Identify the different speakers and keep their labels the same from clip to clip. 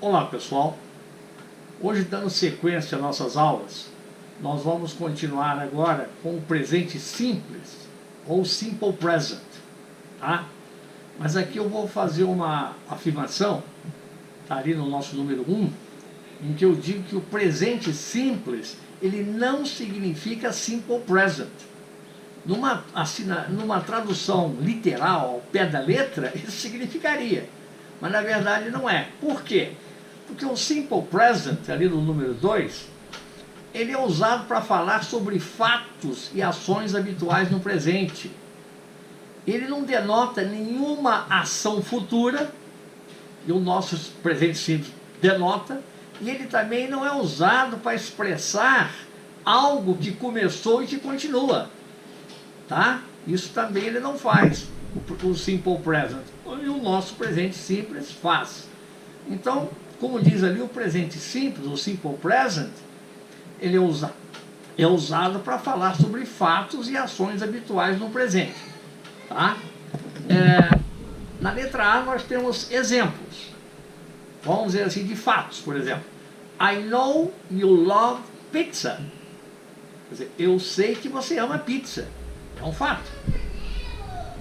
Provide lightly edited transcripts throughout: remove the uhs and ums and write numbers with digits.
Speaker 1: Olá pessoal, hoje dando sequência às nossas aulas, nós vamos continuar agora com o presente simples, ou simple present, tá? Mas aqui eu vou fazer uma afirmação, tá ali no nosso número 1, em que eu digo que o presente simples, ele não significa simple present. Numa tradução literal, ao pé da letra, isso significaria, mas na verdade não é. Por quê? Porque o simple present, ali no número 2, ele é usado para falar sobre fatos e ações habituais no presente. Ele não denota nenhuma ação futura, e o nosso presente simples denota, e ele também não é usado para expressar algo que começou e que continua. Tá? Isso também ele não faz, o simple present, e o nosso presente simples faz. Então, como diz ali, o presente simples, o simple present, ele é usado para falar sobre fatos e ações habituais no presente. Tá? Na letra A nós temos exemplos, vamos dizer assim, de fatos. Por exemplo, I know you love pizza. Quer dizer, eu sei que você ama pizza. É um fato.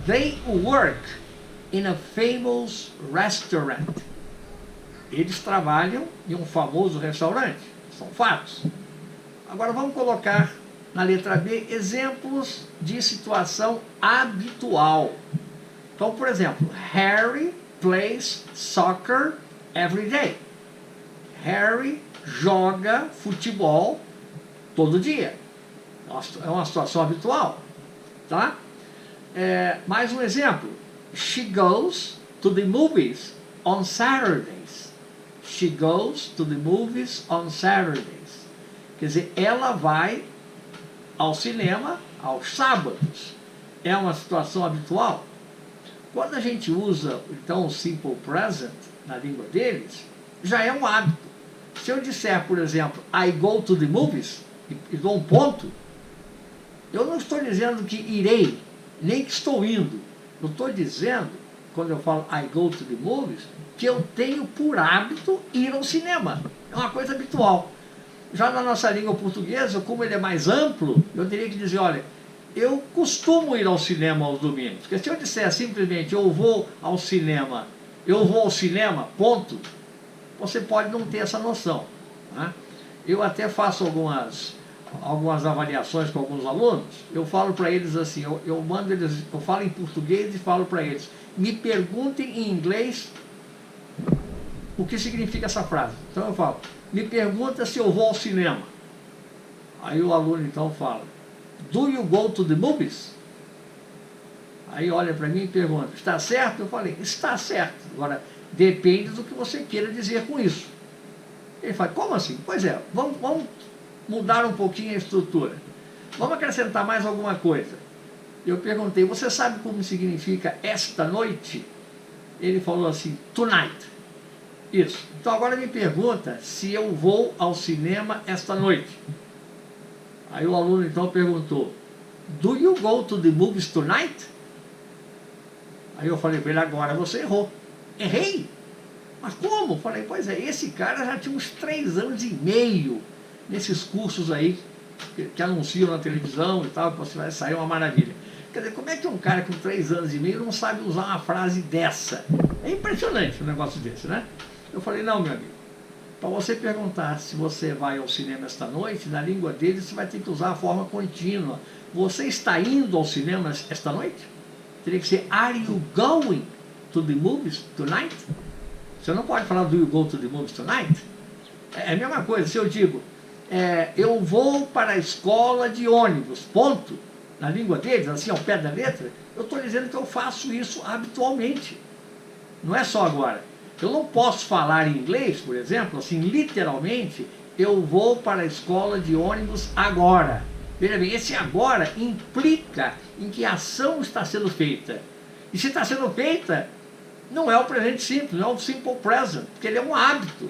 Speaker 1: They work in a famous restaurant. Eles trabalham em um famoso restaurante. São fatos. Agora vamos colocar na letra B exemplos de situação habitual. Então, por exemplo, Harry plays soccer every day. Harry joga futebol todo dia. É uma situação habitual. Tá? Mais um exemplo. She goes to the movies on Saturdays. She goes to the movies on Saturdays. Quer dizer, ela vai ao cinema aos sábados. É uma situação habitual. Quando a gente usa, então, o simple present na língua deles, já é um hábito. Se eu disser, por exemplo, I go to the movies, e dou um ponto, eu não estou dizendo que irei, nem que estou indo. Eu estou dizendo, quando eu falo I go to the movies, que eu tenho por hábito ir ao cinema. É uma coisa habitual. Já na nossa língua portuguesa, como ele é mais amplo, eu teria que dizer, olha, eu costumo ir ao cinema aos domingos. Porque se eu disser simplesmente eu vou ao cinema, ponto, você pode não ter essa noção. Né? Eu até faço algumas avaliações com alguns alunos, eu falo para eles assim, eu falo em português e falo para eles, me perguntem em inglês o que significa essa frase. Então eu falo, me pergunta se eu vou ao cinema. Aí o aluno então fala, do you go to the movies? Aí olha para mim e pergunta, está certo? Eu falei, está certo. Agora, depende do que você queira dizer com isso. Ele fala, como assim? Pois é, vamos mudar um pouquinho a estrutura. Vamos acrescentar mais alguma coisa. Eu perguntei, você sabe como significa esta noite? Ele falou assim, tonight. Isso. Então agora me pergunta se eu vou ao cinema esta noite. Aí o aluno então perguntou, do you go to the movies tonight? Aí eu falei para ele, agora você errou. Errei? Mas como? Falei, pois é, esse cara já tinha uns 3 anos e meio nesses cursos aí, que anunciam na televisão e tal, que você vai sair uma maravilha. Quer dizer, como é que um cara com 3 anos e meio não sabe usar uma frase dessa? É impressionante um negócio desse, né? Eu falei, não, meu amigo, para você perguntar se você vai ao cinema esta noite, na língua deles você vai ter que usar a forma contínua. Você está indo ao cinema esta noite? Teria que ser, are you going to the movies tonight? Você não pode falar, do you go to the movies tonight? É a mesma coisa, se eu digo, eu vou para a escola de ônibus, ponto. Na língua deles, assim, ao pé da letra, eu estou dizendo que eu faço isso habitualmente. Não é só agora. Eu não posso falar em inglês, por exemplo, assim, literalmente, eu vou para a escola de ônibus agora. Veja bem, esse agora implica em que a ação está sendo feita. E se está sendo feita, não é o presente simples, não é o simple present, porque ele é um hábito,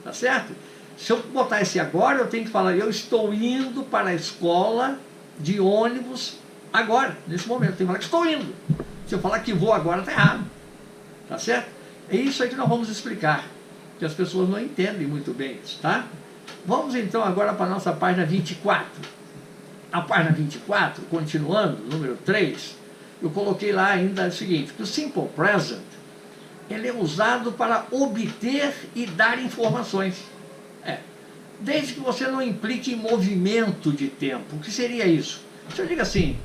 Speaker 1: tá certo? Se eu botar esse agora, eu tenho que falar, eu estou indo para a escola de ônibus agora, nesse momento. Eu tenho que falar que estou indo. Se eu falar que vou agora, está errado. Tá certo? É isso aí que nós vamos explicar. que as pessoas não entendem muito bem isso, tá? Vamos então agora para a nossa página 24. A página 24, continuando, número 3, eu coloquei lá ainda o seguinte, que o Simple Present, ele é usado para obter e dar informações. Desde que você não implique em movimento de tempo. O que seria isso? Se eu digo assim,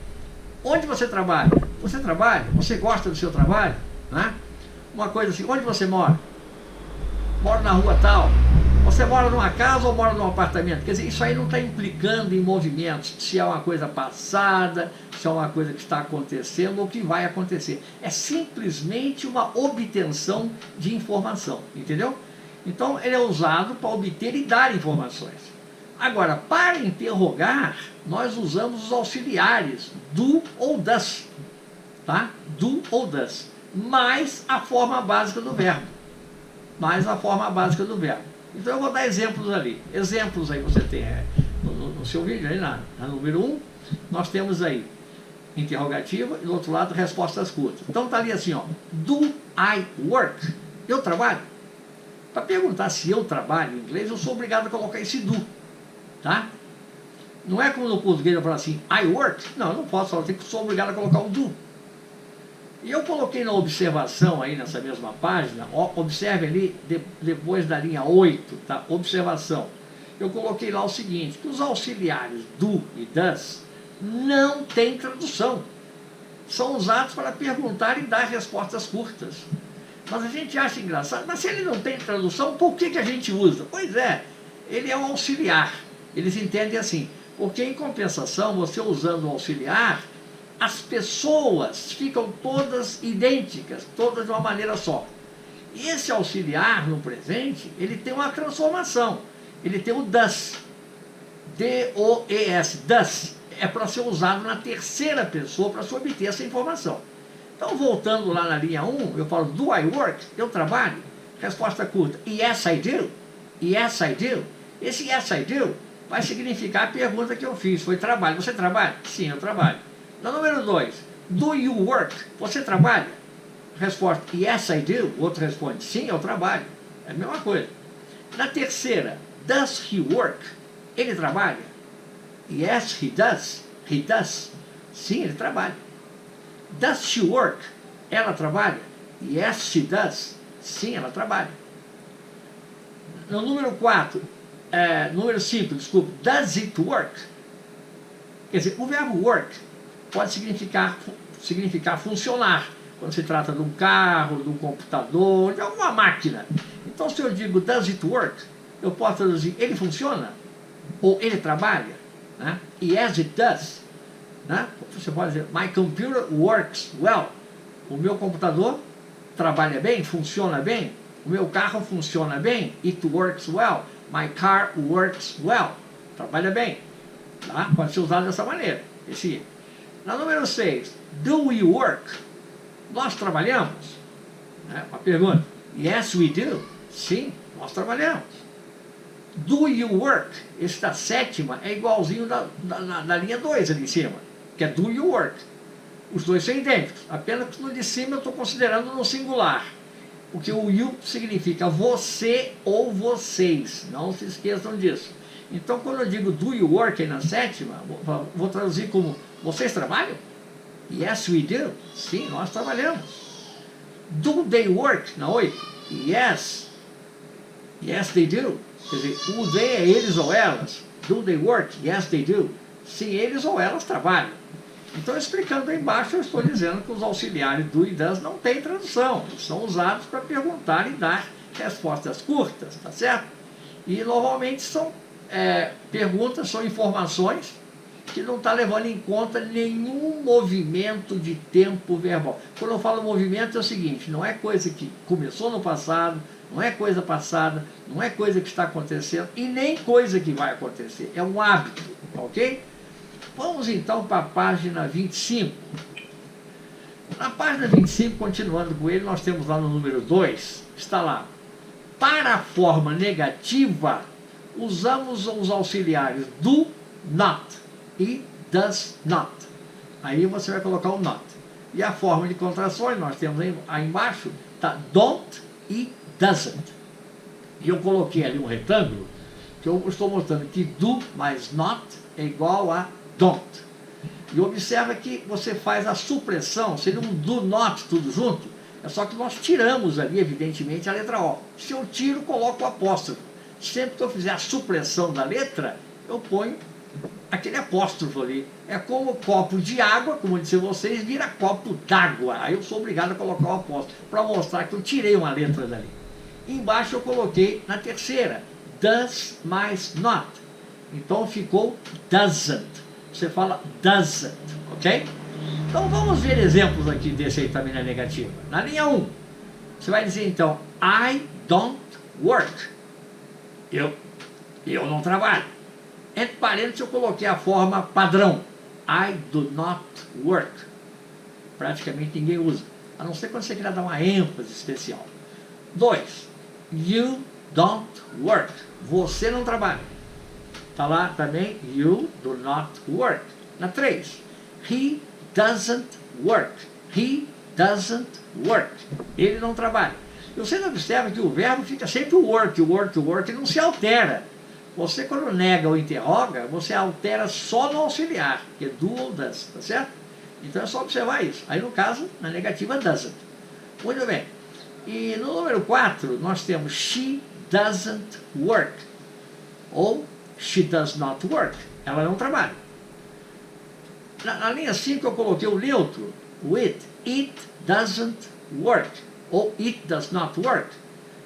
Speaker 1: onde você trabalha? Você trabalha? Você gosta do seu trabalho? Né? Uma coisa assim, onde você mora? Moro na rua tal. Você mora numa casa ou mora num apartamento? Quer dizer, isso aí não está implicando em movimentos, se é uma coisa passada, se é uma coisa que está acontecendo ou que vai acontecer. É simplesmente uma obtenção de informação, entendeu? Então, ele é usado para obter e dar informações. Agora, para interrogar, nós usamos os auxiliares do ou das, tá? Do ou das, mais a forma básica do verbo. Mais a forma básica do verbo. Então, eu vou dar exemplos ali. Exemplos aí você tem no seu vídeo, aí na número 1, nós temos aí interrogativa e do outro lado respostas curtas. Então, está ali assim, ó, do I work? Eu trabalho? Para perguntar se eu trabalho em inglês, eu sou obrigado a colocar esse do, tá? Não é como no português eu falo assim, I work. Não, eu não posso falar, eu sou obrigado a colocar o do. E eu coloquei na observação aí nessa mesma página, ó, observe ali depois da linha 8, tá? Observação. Eu coloquei lá o seguinte, que os auxiliares do e das não têm tradução. São usados para perguntar e dar respostas curtas. Mas a gente acha engraçado, mas se ele não tem tradução, por que a gente usa? Pois é, ele é um auxiliar. Eles entendem assim, porque em compensação, você usando o auxiliar, as pessoas ficam todas idênticas, todas de uma maneira só. E esse auxiliar no presente, ele tem uma transformação. Ele tem o das, D-O-E-S, das, é para ser usado na terceira pessoa para se obter essa informação. Então, voltando lá na linha 1, eu falo, do I work? Eu trabalho? Resposta curta, yes I do? Yes I do? Esse yes I do vai significar a pergunta que eu fiz, foi trabalho. Você trabalha? Sim, eu trabalho. Na número 2, do you work? Você trabalha? Resposta, yes I do? O outro responde, sim, eu trabalho. É a mesma coisa. Na terceira, does he work? Ele trabalha? Yes, he does. He does. Sim, ele trabalha. Does she work? Ela trabalha? Yes, she does. Sim, ela trabalha. No número 4, número 5, desculpe, does it work? Quer dizer, o verbo work pode significar funcionar, quando se trata de um carro, de um computador, de alguma máquina. Então, se eu digo does it work, eu posso traduzir ele funciona? Ou ele trabalha? Né? Yes, it does. Né? Você pode dizer, my computer works well. O meu computador trabalha bem, funciona bem. O meu carro funciona bem. It works well. My car works well. Trabalha bem. Tá? Pode ser usado dessa maneira. Esse. Na número 6, do we work? Nós trabalhamos? Uma pergunta. Yes, we do. Sim, nós trabalhamos. Do you work? Esse da sétima é igualzinho da linha 2 ali em cima, que é do you work. Os dois são idênticos, apenas que no de cima eu estou considerando no singular, porque o you significa você ou vocês, não se esqueçam disso. Então, quando eu digo do you work aí na sétima, vou traduzir como, vocês trabalham? Yes, we do. Sim, nós trabalhamos. Do they work? Na 8. Yes. Yes, they do. Quer dizer, o they é eles ou elas. Do they work? Yes, they do. Sim, eles ou elas trabalham. Então, explicando aí embaixo, eu estou dizendo que os auxiliares do e das não têm tradução. Eles são usados para perguntar e dar respostas curtas, tá certo? E, normalmente, são perguntas, são informações que não está levando em conta nenhum movimento de tempo verbal. Quando eu falo movimento, é o seguinte, não é coisa que começou no passado, não é coisa passada, não é coisa que está acontecendo e nem coisa que vai acontecer. É um hábito, ok? Vamos então para a página 25. Na página 25, continuando com ele, nós temos lá no número 2, está lá. Para a forma negativa, usamos os auxiliares do, not e does not. Aí você vai colocar o not. E a forma de contrações, nós temos aí embaixo, tá don't e doesn't. E eu coloquei ali um retângulo que eu estou mostrando que do mais not é igual a don't. E observa que você faz a supressão, seria um do not tudo junto, é só que nós tiramos ali, evidentemente, a letra O. Se eu tiro, coloco o apóstrofo. Sempre que eu fizer a supressão da letra, eu ponho aquele apóstrofo ali. É como copo de água, como eu disse a vocês, vira copo d'água. Aí eu sou obrigado a colocar o apóstrofo, para mostrar que eu tirei uma letra dali. E embaixo eu coloquei na terceira, does mais not. Então ficou doesn't. Você fala doesn't, ok? Então vamos ver exemplos aqui desse aí também na negativa. Na linha 1, você vai dizer então, I don't work. Eu não trabalho. Entre parênteses eu coloquei a forma padrão. I do not work. Praticamente ninguém usa. A não ser quando você quer dar uma ênfase especial. 2. You don't work. Você não trabalha. Está lá também, you do not work. Na 3. He doesn't work. He doesn't work. Ele não trabalha. E você observa que o verbo fica sempre o work, ele não se altera. Você, quando nega ou interroga, você altera só no auxiliar, que é do ou does, tá certo? Então é só observar isso. Aí, no caso, na negativa, doesn't. Muito bem. E no número 4, nós temos she doesn't work. Ou she does not work. Ela não trabalha. Na linha 5, eu coloquei o neutro, o it doesn't work. Ou it does not work.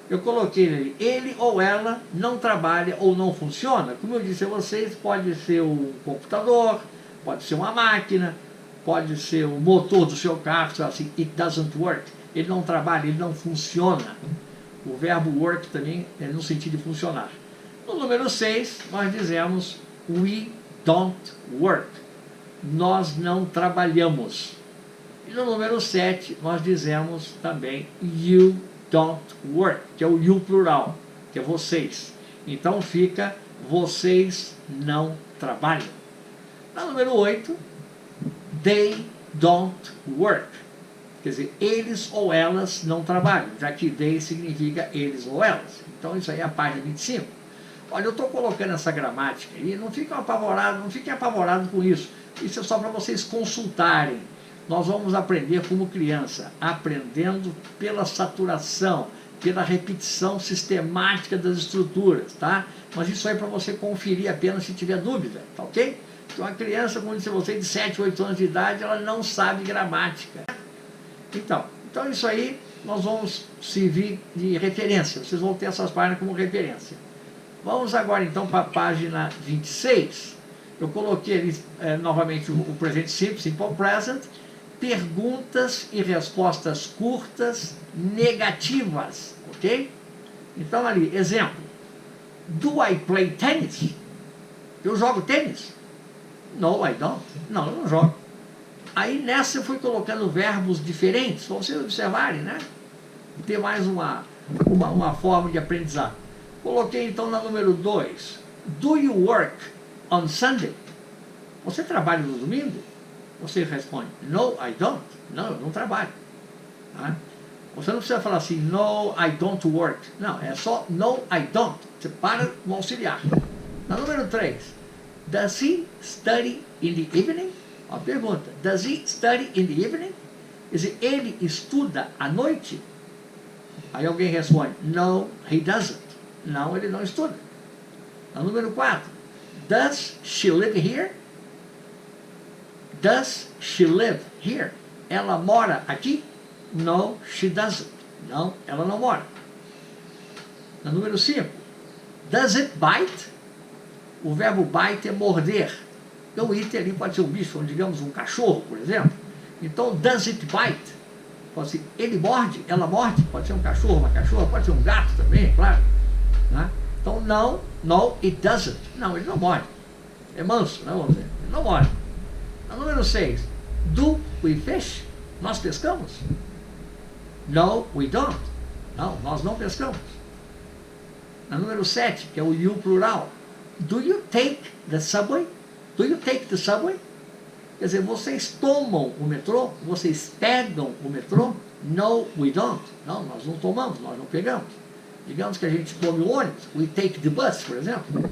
Speaker 1: Eu coloquei ele ou ela não trabalha ou não funciona. Como eu disse a vocês, pode ser um computador, pode ser uma máquina, pode ser o motor do seu carro, assim, it doesn't work. Ele não trabalha, ele não funciona. O verbo work também é no sentido de funcionar. No número 6, nós dizemos we don't work. Nós não trabalhamos. E no número 7, nós dizemos também you don't work, que é o you plural, que é vocês. Então fica vocês não trabalham. No número 8, they don't work. Quer dizer, eles ou elas não trabalham, já que they significa eles ou elas. Então isso aí é a página 25. Olha, eu estou colocando essa gramática aí, não fiquem apavorados com isso. Isso é só para vocês consultarem. Nós vamos aprender como criança, aprendendo pela saturação, pela repetição sistemática das estruturas, tá? Mas isso aí é para você conferir apenas se tiver dúvida, tá ok? Então, uma criança, como eu disse a você, de 7, 8 anos de idade, ela não sabe gramática. Então isso aí nós vamos servir de referência, vocês vão ter essas páginas como referência. Vamos agora então para a página 26. Eu coloquei ali novamente o presente simples, simple present, perguntas e respostas curtas negativas, ok? Então ali, exemplo, do I play tennis? Eu jogo tênis? No, I don't. Não, eu não jogo. Aí nessa eu fui colocando verbos diferentes, para vocês observarem, né? Ter mais uma forma de aprendizado. Coloquei então na número 2, do you work on Sunday? Você trabalha no domingo? Você responde, no, I don't. Não, eu não trabalho. Tá? Você não precisa falar assim, no, I don't work. Não, é só no, I don't. Você para no auxiliar. Na número 3, does he study in the evening? Uma pergunta, does he study in the evening? Quer dizer, ele estuda à noite? Aí alguém responde, no, he doesn't. Não, ele não estuda. Na número 4, does she live here? Does she live here? Ela mora aqui? No, she doesn't. Não, ela não mora. Na número 5, does it bite? O verbo bite é morder. Então o it ali pode ser um bicho, digamos um cachorro, por exemplo. Então, does it bite? Pode ser, ele morde, ela morde, pode ser um cachorro, uma cachorra, pode ser um gato também, claro. Né? Então, não, no, it doesn't. Não, ele não morde. É manso, né, vamos dizer. Ele não morde. Na número 6, do we fish? Nós pescamos? No, we don't. Não, nós não pescamos. Na número 7, que é o you plural, do you take the subway? Do you take the subway? Quer dizer, vocês tomam o metrô? Vocês pegam o metrô? No, we don't. Não, nós não tomamos, nós não pegamos. Digamos que a gente tome o ônibus, we take the bus, por exemplo.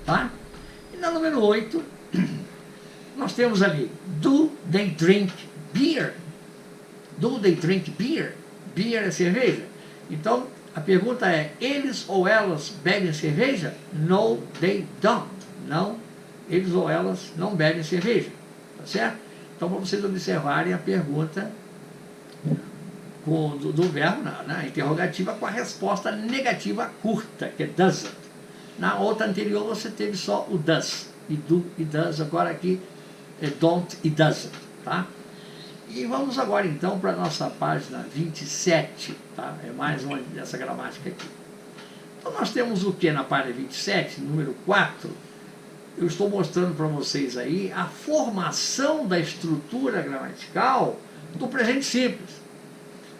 Speaker 1: Tá? E na número 8, nós temos ali, do they drink beer? Do they drink beer? Beer é cerveja. Então, a pergunta é, eles ou elas bebem cerveja? No, they don't. Não, eles ou elas não bebem cerveja. Tá certo? Então, para vocês observarem a pergunta do verbo na interrogativa com a resposta negativa curta, que é doesn't. Na outra anterior você teve só o does, e do e does, agora aqui é don't e doesn't, tá? E vamos agora então para a nossa página 27, tá? É mais uma dessa gramática aqui. Então nós temos o que na página 27, número 4, eu estou mostrando para vocês aí a formação da estrutura gramatical do presente simples.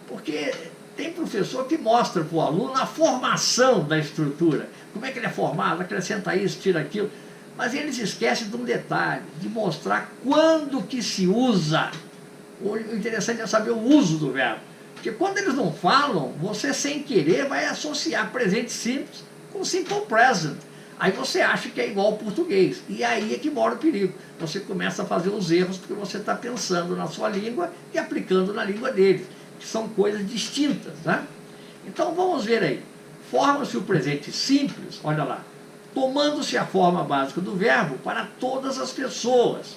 Speaker 1: Porque tem professor que mostra para o aluno a formação da estrutura, como é que ele é formado, acrescenta isso, tira aquilo, mas eles esquecem de um detalhe, de mostrar quando que se usa. O interessante é saber o uso do verbo, porque quando eles não falam, você sem querer vai associar presente simples com simple present. Aí você acha que é igual ao português, e aí é que mora o perigo. Você começa a fazer os erros porque você está pensando na sua língua e aplicando na língua deles, que são coisas distintas, né? Então vamos ver aí. Forma-se o presente simples, olha lá, tomando-se a forma básica do verbo para todas as pessoas,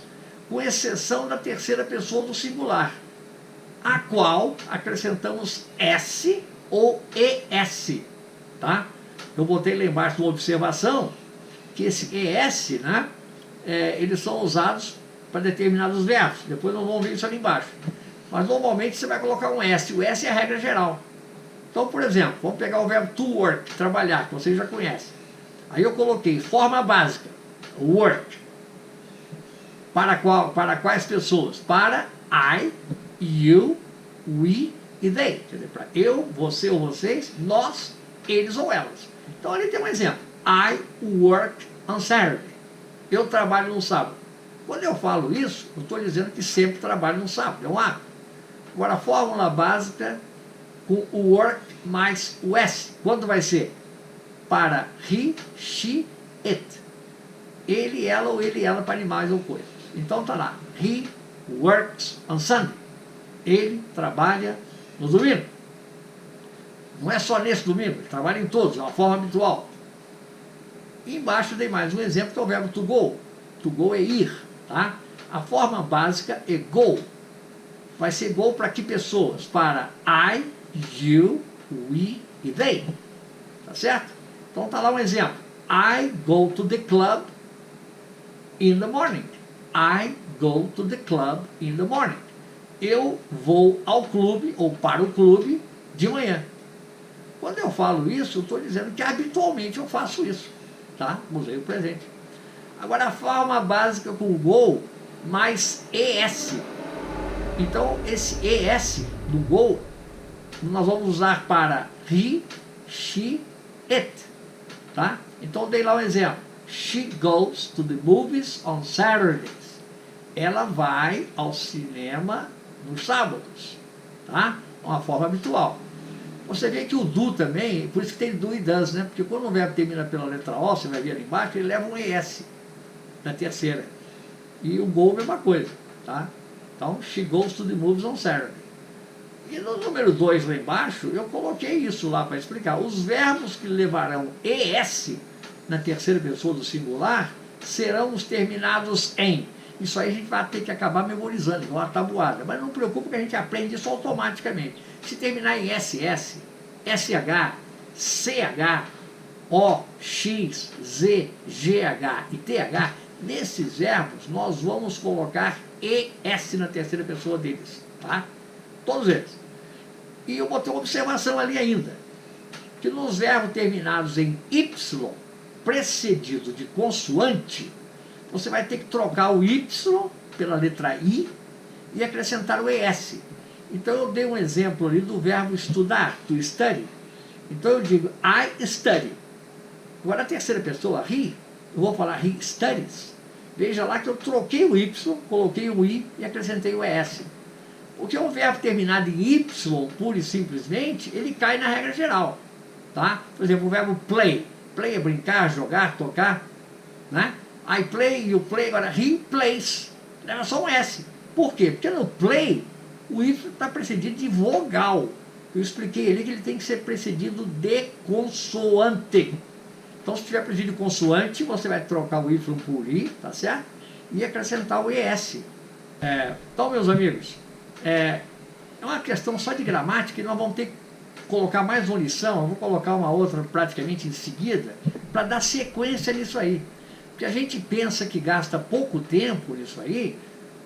Speaker 1: com exceção da terceira pessoa do singular, a qual acrescentamos S ou ES, tá? Eu botei lá embaixo uma observação que esse ES, né, eles são usados para determinados verbos. Depois nós vamos ver isso ali embaixo. Mas normalmente você vai colocar um S. O S é a regra geral. Então, por exemplo, vamos pegar o verbo to work, trabalhar, que vocês já conhecem. Aí eu coloquei forma básica, work. Para quais pessoas? Para I, you, we e they. Quer dizer, para eu, você ou vocês, nós, eles ou elas. Então ali tem um exemplo. I work on Saturday. Eu trabalho no sábado. Quando eu falo isso, eu estou dizendo que sempre trabalho no sábado. É um hábito. Agora, a fórmula básica com o work mais o S. Quando vai ser? Para he, she, it. Ele, ela ou ele, ela para animais ou coisas. Então tá lá. He works on Sunday. Ele trabalha no domingo. Não é só nesse domingo, ele trabalha em todos, é uma forma habitual. E embaixo dei mais um exemplo que é o verbo to go. To go é ir, tá? A forma básica é go. Vai ser go para que pessoas? Para I, you, we e they. Tá certo? Então tá lá um exemplo. I go to the club in the morning. I go to the club in the morning. Eu vou ao clube, ou para o clube, de manhã. Quando eu falo isso, eu estou dizendo que habitualmente eu faço isso. Tá? Usei o presente. Agora a forma básica com go mais ES. Então esse ES do go nós vamos usar para he, she, it. Tá? Então dei lá um exemplo. She goes to the movies on Saturdays. Ela vai ao cinema nos sábados. Tá? Uma forma habitual. Você vê que o do também, por isso que tem do e does, né? Porque quando o verbo termina pela letra O, você vai ver ali embaixo, ele leva um ES na terceira. E o go, mesma coisa, tá? Então, she goes to the movies on Saturday. E no número 2 lá embaixo, eu coloquei isso lá para explicar. Os verbos que levarão ES na terceira pessoa do singular serão os terminados em. Isso aí a gente vai ter que acabar memorizando, igual uma tabuada. Mas não preocupe que a gente aprende isso automaticamente. Se terminar em SS, SH, CH, O, X, Z, GH e TH, nesses verbos nós vamos colocar ES na terceira pessoa deles, tá? Todos eles. E eu botei uma observação ali ainda, que nos verbos terminados em Y, precedido de consoante, você vai ter que trocar o Y pela letra I e acrescentar o ES. Então eu dei um exemplo ali do verbo estudar, to study. Então eu digo I study. Agora a terceira pessoa, he, eu vou falar he studies. Veja lá que eu troquei o Y, coloquei o I e acrescentei o ES. Porque um verbo terminado em Y, pura e simplesmente, ele cai na regra geral. Tá? Por exemplo, o verbo play. Play é brincar, jogar, tocar. Né? I play, you play, agora he plays. Leva só um S. Por quê? Porque no play, o Y está precedido de vogal. Eu expliquei ali que ele tem que ser precedido de consoante. Então, se tiver precedido de consoante, você vai trocar o Y por I, tá certo? E acrescentar o ES. Então, meus amigos, é uma questão só de gramática e nós vamos ter que colocar mais uma lição, eu vou colocar uma outra praticamente em seguida, para dar sequência nisso aí. Porque a gente pensa que gasta pouco tempo nisso aí,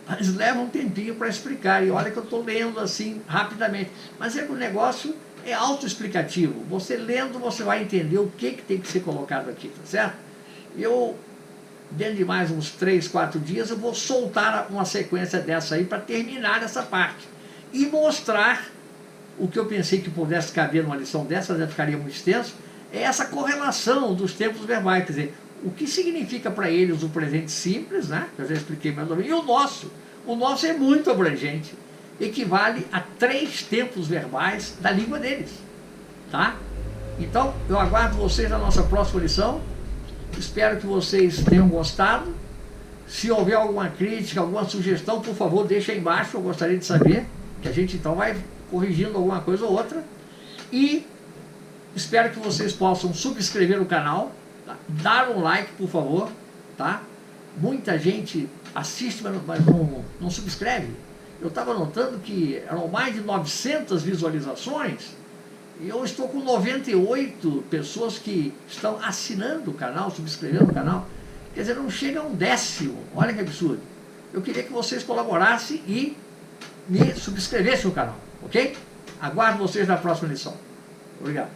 Speaker 1: mas leva um tempinho para explicar. E olha que eu estou lendo assim rapidamente. Mas é que o negócio é autoexplicativo. Você lendo, você vai entender o que tem que ser colocado aqui, tá certo? Eu, dentro de mais uns 3, 4 dias, eu vou soltar uma sequência dessa aí para terminar essa parte. E mostrar o que eu pensei que pudesse caber numa lição dessa, já ficaria muito extenso, é essa correlação dos tempos verbais. Quer dizer, o que significa para eles o presente simples, né? Que eu já expliquei mais ou menos, e o nosso é muito abrangente, equivale a 3 tempos verbais da língua deles, tá? Então, eu aguardo vocês na nossa próxima lição, espero que vocês tenham gostado. Se houver alguma crítica, alguma sugestão, por favor, deixa aí embaixo, eu gostaria de saber, que a gente então vai corrigindo alguma coisa ou outra. E espero que vocês possam subscrever o canal, tá? Dar um like, por favor, tá? Muita gente assiste, mas não subscreve. Eu estava notando que eram mais de 900 visualizações e eu estou com 98 pessoas que estão assinando o canal, subscrevendo o canal. Quer dizer, não chega a um 10º. Olha que absurdo. Eu queria que vocês colaborassem e me subscrevessem o canal, ok? Aguardo vocês na próxima lição. Obrigado.